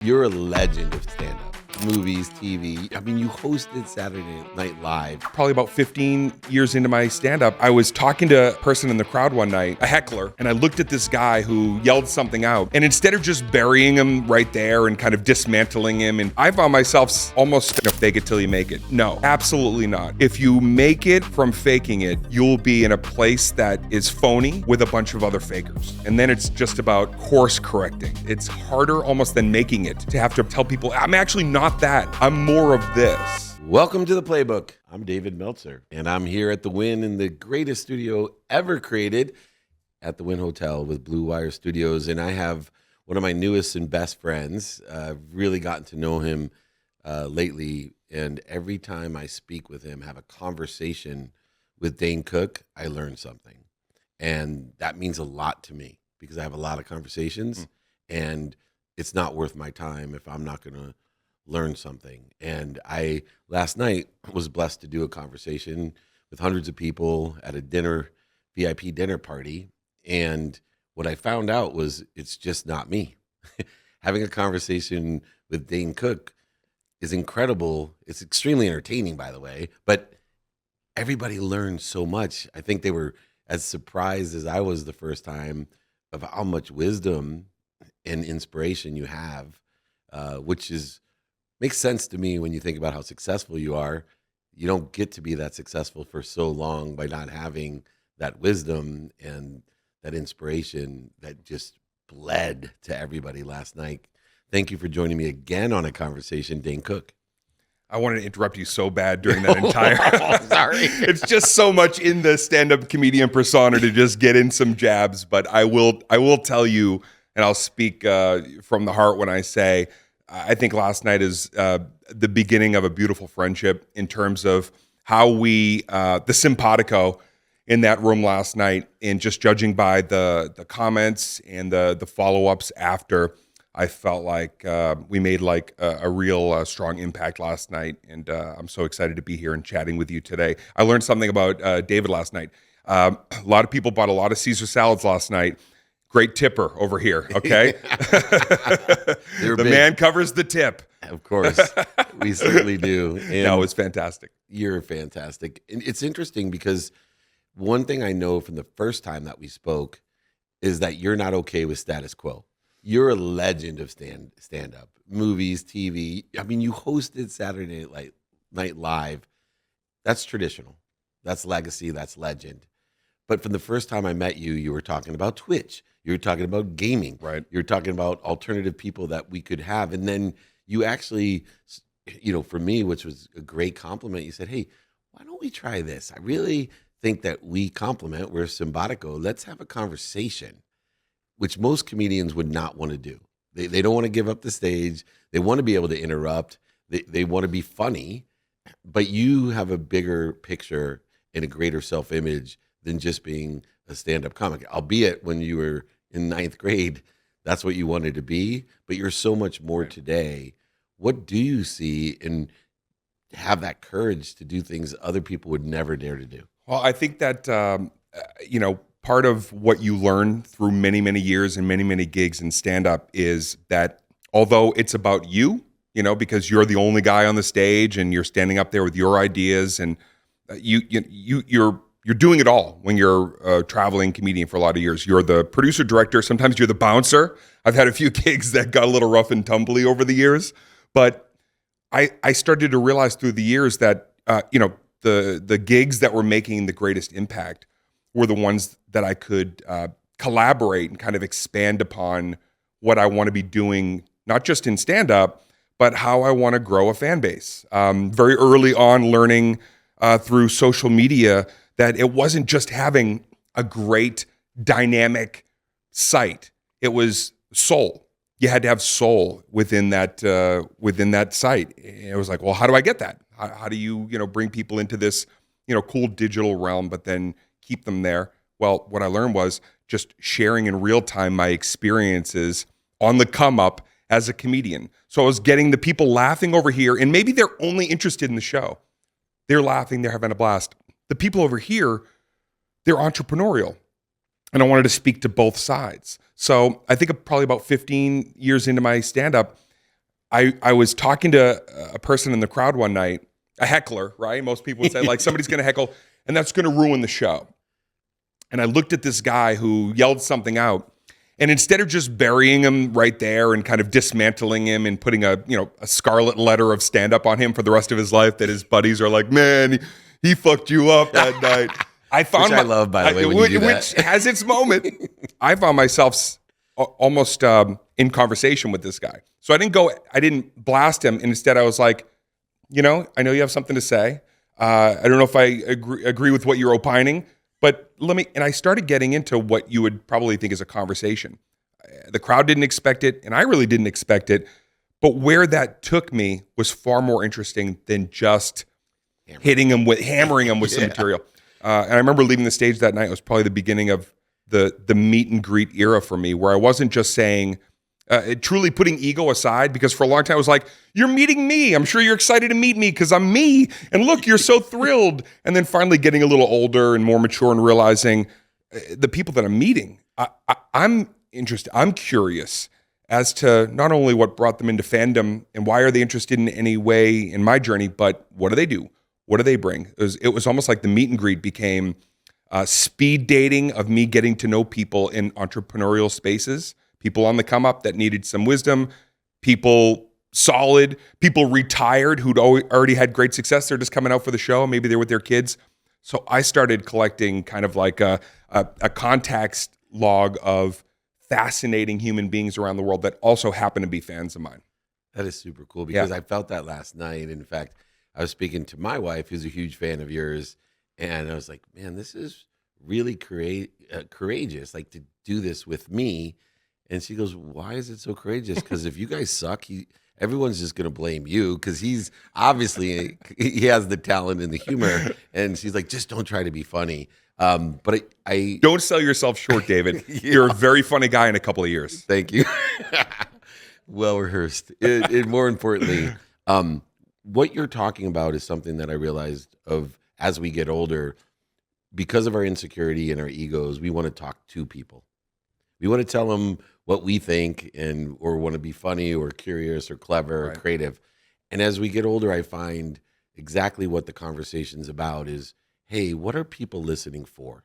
You're a legend of stand-up. Movies, TV. I mean, you hosted Saturday Night Live. Probably about 15 years into my stand-up, I was talking to a person in the crowd one night, a heckler, and I looked at this guy who yelled something out. And instead of just burying him right there and kind of dismantling him, and I found myself almost gonna fake it till you make it. No, absolutely not. If you make it from faking it, you'll be in a place that is phony with a bunch of other fakers. And then it's just about course correcting. It's harder almost than making it to have to tell people, I'm actually not that. I'm more of this. Welcome to the Playbook. I'm David Meltzer, and I'm here at the Wynn in the greatest studio ever created at the Wynn Hotel with Blue Wire Studios. And I have one of my newest and best friends. I've really gotten to know him lately, and every time I speak with him, have a conversation with Dane Cook, I learn something. And that means a lot to me because I have a lot of conversations, and it's not worth my time if I'm not going to learn something. And I last night was blessed to do a conversation with hundreds of people at a dinner, VIP dinner party. And what I found out was it's just not me. Having a conversation with Dane Cook is incredible. It's extremely entertaining, by the way, but everybody learned so much. I think they were as surprised as I was the first time of how much wisdom and inspiration you have, which makes sense to me when you think about how successful you are. You don't get to be that successful for so long by not having that wisdom and that inspiration that just bled to everybody last night. Thank you for joining me again on a conversation, Dane Cook. I wanted to interrupt you so bad during that entire. Sorry. It's just so much in the stand-up comedian persona to just get in some jabs, but I will tell you, and I'll speak from the heart when I say, I think last night is the beginning of a beautiful friendship in terms of how we, the simpatico in that room last night, and just judging by the comments and the follow-ups after, I felt like we made like a real strong impact last night. And I'm so excited to be here and chatting with you today. I learned something about David last night. A lot of people bought a lot of Caesar salads last night. Great tipper over here, okay? The man covers the tip. Of course, we certainly do. And no, it's fantastic. You're fantastic. And it's interesting because one thing I know from the first time that we spoke is that you're not okay with status quo. You're a legend of stand-up, movies, TV. I mean, you hosted Saturday Night Live. That's traditional. That's legacy. That's legend. But from the first time I met you, you were talking about Twitch. You were talking about gaming. Right. You were talking about alternative people that we could have. And then you actually, for me, which was a great compliment, you said, hey, why don't we try this? I really think that we complement. We're simpatico. Let's have a conversation, which most comedians would not want to do. They don't want to give up the stage. They want to be able to interrupt. They want to be funny. But you have a bigger picture and a greater self-image than just being a stand-up comic. Albeit when you were in ninth grade, that's what you wanted to be, but you're so much more today. What do you see and have that courage to do things other people would never dare to do? Well, I think that, part of what you learn through many, many years and many, many gigs in stand-up is that although it's about you, because you're the only guy on the stage and you're standing up there with your ideas, and you're doing it all when you're a traveling comedian for a lot of years. You're the producer, director. Sometimes you're the bouncer. I've had a few gigs that got a little rough and tumbly over the years. But I started to realize through the years that, the gigs that were making the greatest impact were the ones that I could collaborate and kind of expand upon what I want to be doing, not just in stand-up, but how I want to grow a fan base. Very early on, learning through social media that it wasn't just having a great dynamic site. It was soul. You had to have soul within that site. It was like, well, how do I get that? How do you bring people into this cool digital realm, but then keep them there? Well, what I learned was just sharing in real time my experiences on the come up as a comedian. So I was getting the people laughing over here, and maybe they're only interested in the show. They're laughing, they're having a blast. The people over here, they're entrepreneurial. And I wanted to speak to both sides. So I think probably about 15 years into my stand-up, I was talking to a person in the crowd one night, a heckler, right? Most people would say like somebody's going to heckle and that's going to ruin the show. And I looked at this guy who yelled something out, and instead of just burying him right there and kind of dismantling him and putting a scarlet letter of stand up on him for the rest of his life that his buddies are like, man, he fucked you up that night. I found I love, by the way, when you do that. Which has its moment. I found myself almost in conversation with this guy. So I didn't blast him. And instead I was like, I know you have something to say. I don't know if I agree with what you're opining, but and I started getting into what you would probably think is a conversation. The crowd didn't expect it, and I really didn't expect it. But where that took me was far more interesting than just hammering him with some material. And I remember leaving the stage that night. It was probably the beginning of the meet and greet era for me, where I wasn't just saying, truly putting ego aside, because for a long time I was like, you're meeting me. I'm sure you're excited to meet me because I'm me. And look, you're so thrilled. And then finally getting a little older and more mature and realizing the people that I'm meeting, I'm interested. I'm curious as to not only what brought them into fandom and why are they interested in any way in my journey, but what do they do? What do they bring? It was almost like the meet and greet became speed dating of me getting to know people in entrepreneurial spaces, people on the come up that needed some wisdom, people solid, people retired who'd already had great success. They're just coming out for the show. Maybe they're with their kids. So I started collecting kind of like a context log of fascinating human beings around the world that also happen to be fans of mine. That is super cool because I felt that last night. In fact, I was speaking to my wife, who's a huge fan of yours, and I was like, man, this is really courageous, like to do this with me. And she goes, why is it so courageous? Because if you guys suck, everyone's just going to blame you because he's obviously, he has the talent and the humor. And she's like, just don't try to be funny. But I don't sell yourself short, David. You're a very funny guy in a couple of years. Thank you. Well rehearsed. And more importantly, what you're talking about is something that I realized of as we get older, because of our insecurity and our egos, we want to talk to people. We want to tell them what we think or want to be funny or curious or clever or creative. And as we get older, I find exactly what the conversation's about is, hey, what are people listening for?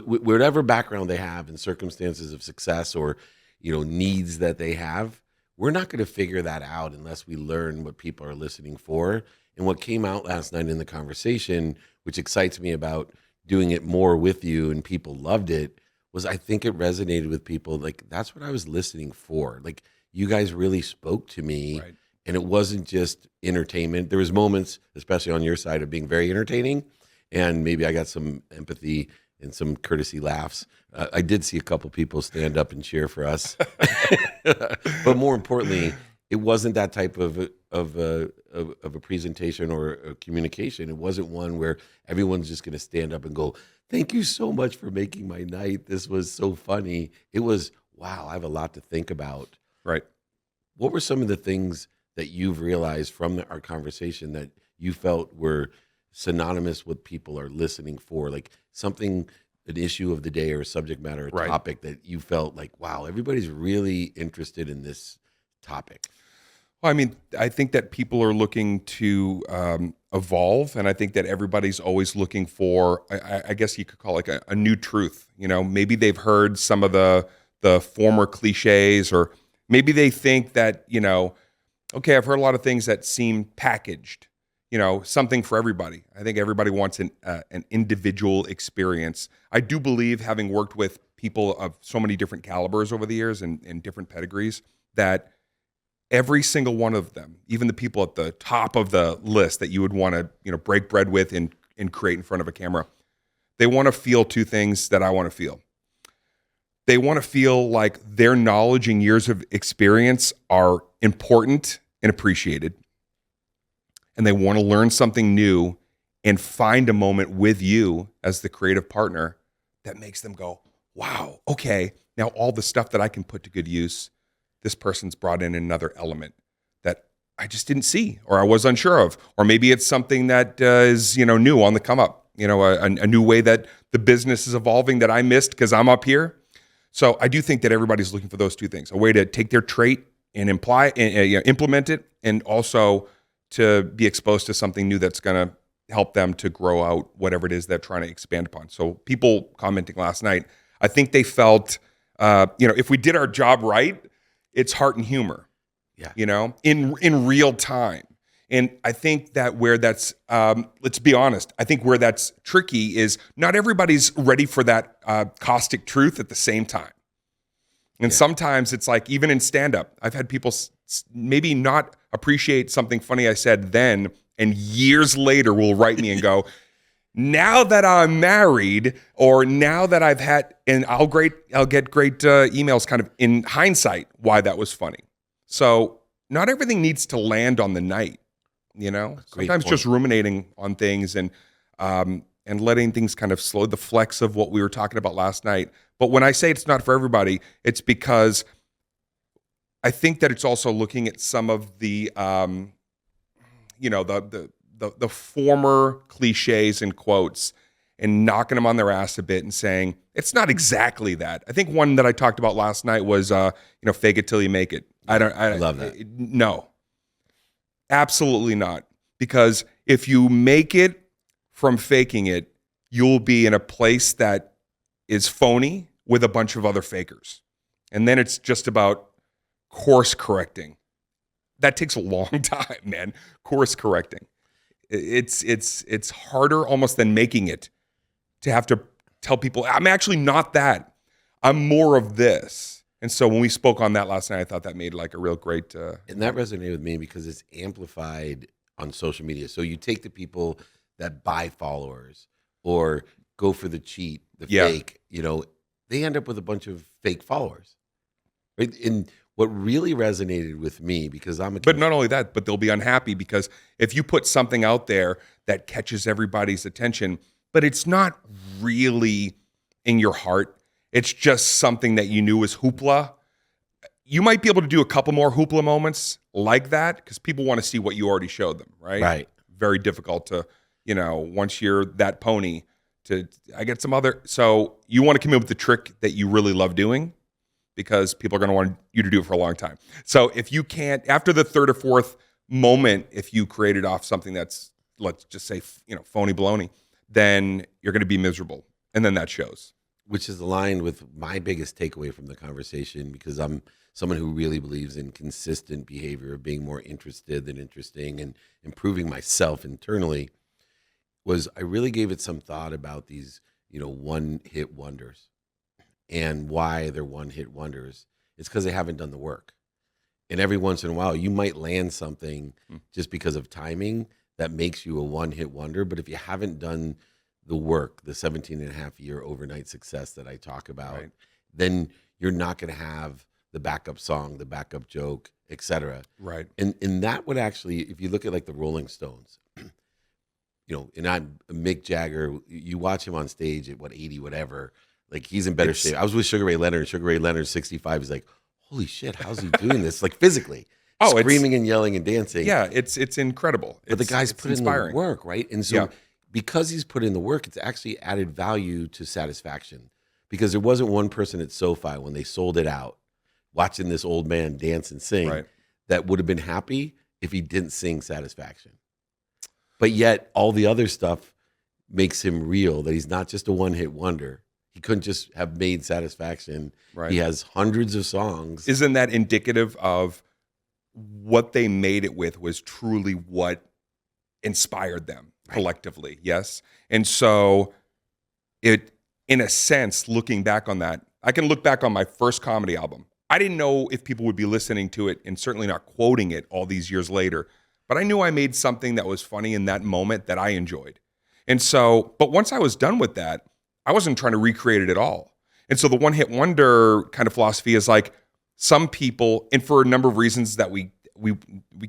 Whatever background they have and circumstances of success or needs that they have, we're not going to figure that out unless we learn what people are listening for. And what came out last night in the conversation, which excites me about doing it more with you and people loved it, was I think it resonated with people. Like, that's what I was listening for. Like, you guys really spoke to me. Right. And it wasn't just entertainment. There was moments, especially on your side, of being very entertaining. And maybe I got some empathy and some courtesy laughs. I did see a couple people stand up and cheer for us. But more importantly, it wasn't that type of a presentation or a communication. It wasn't one where everyone's just going to stand up and go, thank you so much for making my night. This was so funny. It was, wow, I have a lot to think about. Right. What were some of the things that you've realized from our conversation that you felt were synonymous with people are listening for? Like something, an issue of the day or a subject matter, a topic that you felt like, wow, everybody's really interested in this topic. Well, I mean, I think that people are looking to evolve, and I think that everybody's always looking for, I guess you could call it like a new truth. Maybe they've heard some of the former cliches, or maybe they think that, okay, I've heard a lot of things that seem packaged, something for everybody. I think everybody wants an individual experience. I do believe, having worked with people of so many different calibers over the years and different pedigrees, that every single one of them, even the people at the top of the list that you would want to, break bread with and create in front of a camera, they want to feel two things that I want to feel. They want to feel like their knowledge and years of experience are important and appreciated. And they want to learn something new and find a moment with you as the creative partner that makes them go, wow, okay, now all the stuff that I can put to good use, this person's brought in another element that I just didn't see or I was unsure of. Or maybe it's something that is, new on the come up, a new way that the business is evolving that I missed because I'm up here. So I do think that everybody's looking for those two things, a way to take their trait and implement it, and also to be exposed to something new that's going to help them to grow out whatever it is they're trying to expand upon. So people commenting last night, I think they felt, if we did our job right, it's heart and humor, in real time. And I think that where that's, let's be honest, I think where that's tricky is not everybody's ready for that caustic truth at the same time. And sometimes it's like, even in stand-up, I've had people maybe not appreciate something funny I said then, and years later will write me and go, now that I'm married, or now that I've had, and I'll get great emails kind of in hindsight why that was funny. So not everything needs to land on the night. Sometimes just ruminating on things and letting things kind of slow the flex of what we were talking about last night. But when I say it's not for everybody, it's because I think that it's also looking at some of the, the former cliches and quotes and knocking them on their ass a bit and saying, it's not exactly that. I think one that I talked about last night was, fake it till you make it. I love that. No. Absolutely not. Because if you make it from faking it, you'll be in a place that is phony with a bunch of other fakers. And then it's just about course correcting. That takes a long time, man. Course correcting. It's harder almost than making it to have to tell people, I'm actually not that. I'm more of this. And so when we spoke on that last night, I thought that made like a real great... and that resonated with me because it's amplified on social media. So you take the people that buy followers or go for the cheat, the fake, they end up with a bunch of fake followers. Right? And what really resonated with me, because But not only that, but they'll be unhappy because if you put something out there that catches everybody's attention, but it's not really in your heart, it's just something that you knew was hoopla. You might be able to do a couple more hoopla moments like that because people want to see what you already showed them, right? Right. Very difficult to, once you're that pony I get some other. So you want to come in with the trick that you really love doing because people are going to want you to do it for a long time. So if you can't, after the third or fourth moment, if you created off something that's, let's just say, phony baloney, then you're going to be miserable. And then that shows. Which is aligned with my biggest takeaway from the conversation, because I'm someone who really believes in consistent behavior, of being more interested than interesting and improving myself internally, was I really gave it some thought about these, one-hit wonders and why they're one-hit wonders. It's because they haven't done the work. And every once in a while, you might land something just because of timing that makes you a one-hit wonder. But if you haven't done the work, the 17-and-a-half-year overnight success that I talk about, then you're not going to have the backup song, the backup joke, etc. Right. And that would actually, if you look at like the Rolling Stones, and I'm Mick Jagger, you watch him on stage at 80, whatever, like he's in better shape. I was with Sugar Ray Leonard. Sugar Ray Leonard's 65. He's like, holy shit, how's he doing this? Like physically, screaming and yelling and dancing. Yeah, it's incredible. But the guy's put in the work, right? And so because he's put in the work, it's actually added value to Satisfaction, because there wasn't one person at SoFi when they sold it out, watching this old man dance and sing, that would have been happy if he didn't sing Satisfaction. But yet all the other stuff makes him real, that he's not just a one-hit wonder. He couldn't just have made Satisfaction. Right. He has hundreds of songs. Isn't that indicative of what they made it with was truly what inspired them collectively? Yes. And so it, in a sense, looking back on that, I can look back on my first comedy album. I didn't know if people would be listening to it and certainly not quoting it all these years later, but I knew I made something that was funny in that moment that I enjoyed. And so, but once I was done with that, I wasn't trying to recreate it at all. And so the one-hit wonder kind of philosophy is like, some people, and for a number of reasons that we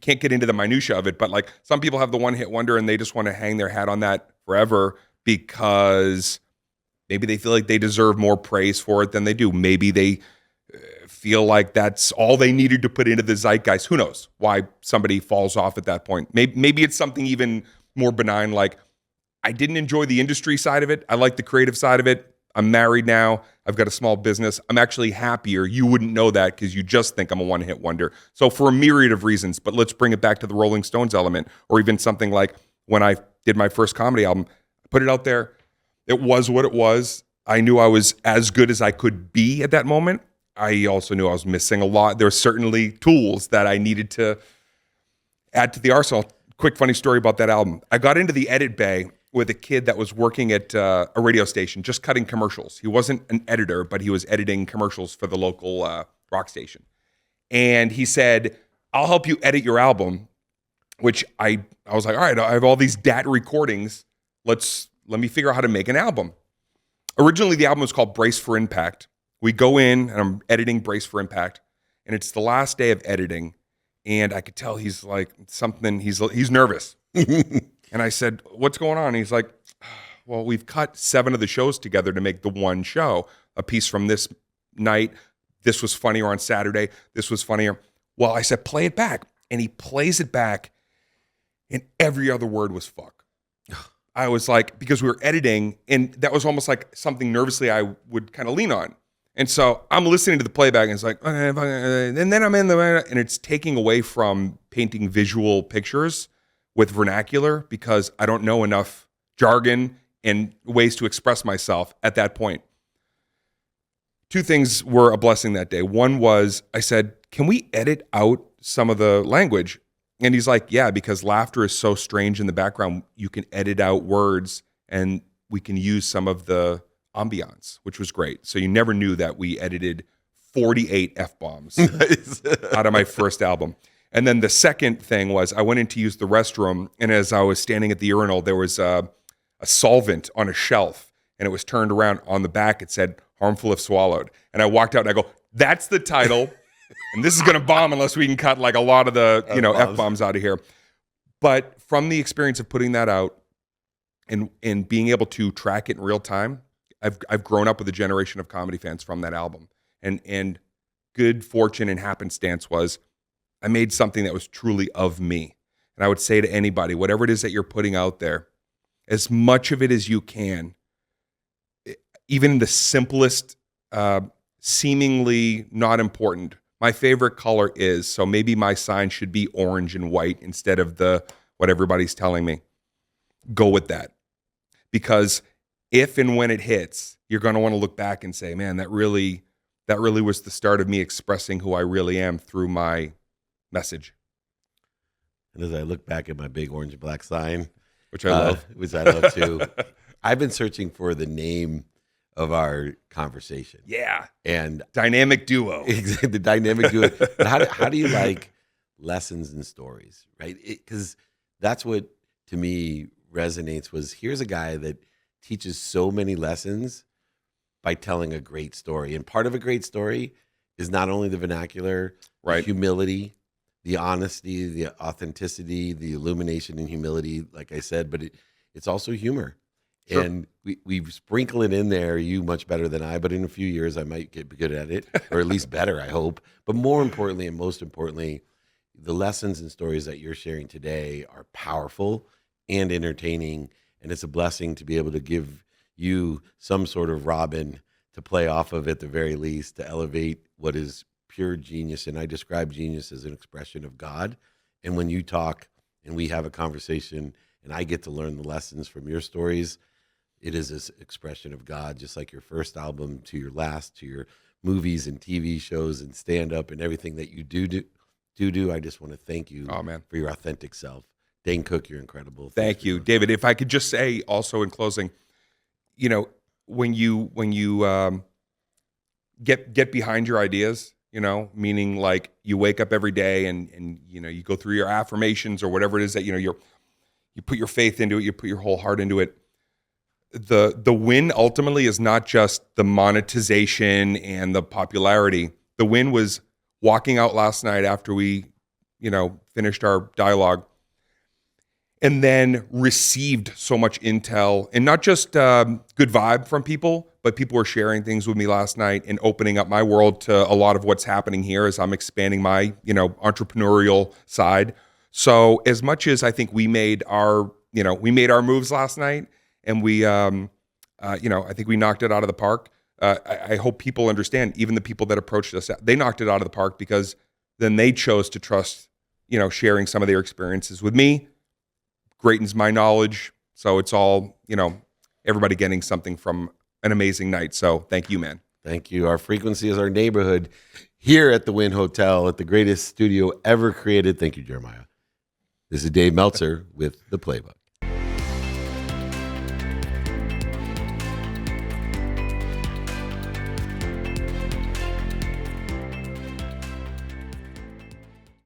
can't get into the minutia of it, but like some people have the one-hit wonder and they just want to hang their hat on that forever because maybe they feel like they deserve more praise for it than they do. Maybe they feel like that's all they needed to put into the zeitgeist. Who knows why somebody falls off at that point? Maybe it's something even more benign, like I didn't enjoy the industry side of it. I like the creative side of it. I'm married now. I've got a small business. I'm actually happier. You wouldn't know that because you just think I'm a one-hit wonder. So for a myriad of reasons, but let's bring it back to the Rolling Stones element, or even something like when I did my first comedy album, I put it out there. It was what it was. I knew I was as good as I could be at that moment. I also knew I was missing a lot. There were certainly tools that I needed to add to the arsenal. Quick funny story about that album. I got into the edit bay with a kid that was working at a radio station, just cutting commercials. He wasn't an editor, but he was editing commercials for the local rock station. And he said, I'll help you edit your album, which I was like, all right, I have all these DAT recordings. Let me figure out how to make an album. Originally, the album was called Brace for Impact. We go in, and I'm editing Brace for Impact, and it's the last day of editing, and I could tell he's like something, he's nervous. And I said, what's going on? And he's like, well, we've cut 7 of the shows together to make the one show. A piece from this night, this was funnier on Saturday, this was funnier. Well, I said, play it back. And he plays it back, and every other word was fuck. I was like, because we were editing, and that was almost like something nervously I would kind of lean on. And so I'm listening to the playback, and it's like, and then I'm in and it's taking away from painting visual pictures with vernacular because I don't know enough jargon and ways to express myself at that point. 2 things were a blessing that day. One was I said, can we edit out some of the language? And he's like, yeah, because laughter is so strange in the background. You can edit out words and we can use some of the ambiance, which was great. So you never knew that we edited 48 F-bombs out of my first album. And then the second thing was I went in to use the restroom, and as I was standing at the urinal, there was a solvent on a shelf, and it was turned around. On the back, it said, harmful if swallowed. And I walked out, and I go, that's the title, and this is going to bomb unless we can cut like a lot of the F-bombs out of here. But from the experience of putting that out and being able to track it in real time, I've grown up with a generation of comedy fans from that album. And good fortune and happenstance was I made something that was truly of me. And I would say to anybody, whatever it is that you're putting out there, as much of it as you can, even in the simplest, seemingly not important. My favorite color is, so maybe my sign should be orange and white instead of what everybody's telling me. Go with that. Because if and when it hits, you're going to want to look back and say, man, that really was the start of me expressing who I really am through my message. And as I look back at my big orange and black sign, which I love. Which I love too, I've been searching for the name of our conversation. Yeah. And dynamic duo. Exactly, the dynamic duo. But how do you like lessons and stories, right? Because that's what, to me, resonates was here's a guy that teaches so many lessons by telling a great story. And part of a great story is not only the vernacular, right, the humility, the honesty, the authenticity, the illumination and humility, like I said, but it's also humor. Sure. And we sprinkle it in there, you much better than I, but in a few years I might get good at it, or at least better, I hope. But more importantly, and most importantly, the lessons and stories that you're sharing today are powerful and entertaining, and it's a blessing to be able to give you some sort of Robin to play off of at the very least, to elevate what is pure genius. And I describe genius as an expression of God. And when you talk and we have a conversation and I get to learn the lessons from your stories, it is this expression of God, just like your first album to your last, to your movies and TV shows and stand-up and everything that you do. I just want to thank you for your authentic self. Dane Cook, you're incredible. Thank you, David. If I could just say also in closing, when you get behind your ideas, meaning like you wake up every day and you go through your affirmations or whatever it is that you put your faith into it, you put your whole heart into it. The win ultimately is not just the monetization and the popularity. The win was walking out last night after we, finished our dialogue and then received so much intel and not just good vibe from people, but people were sharing things with me last night and opening up my world to a lot of what's happening here as I'm expanding my, entrepreneurial side. So as much as I think we made our moves last night, and I think we knocked it out of the park. I hope people understand, even the people that approached us, they knocked it out of the park because then they chose to trust, sharing some of their experiences with me. Greatens my knowledge. So it's all, everybody getting something from an amazing night. So thank you, man. Thank you. Our frequency is our neighborhood here at the Wynn Hotel at the greatest studio ever created. Thank you, Jeremiah. This is Dave Meltzer with The Playbook.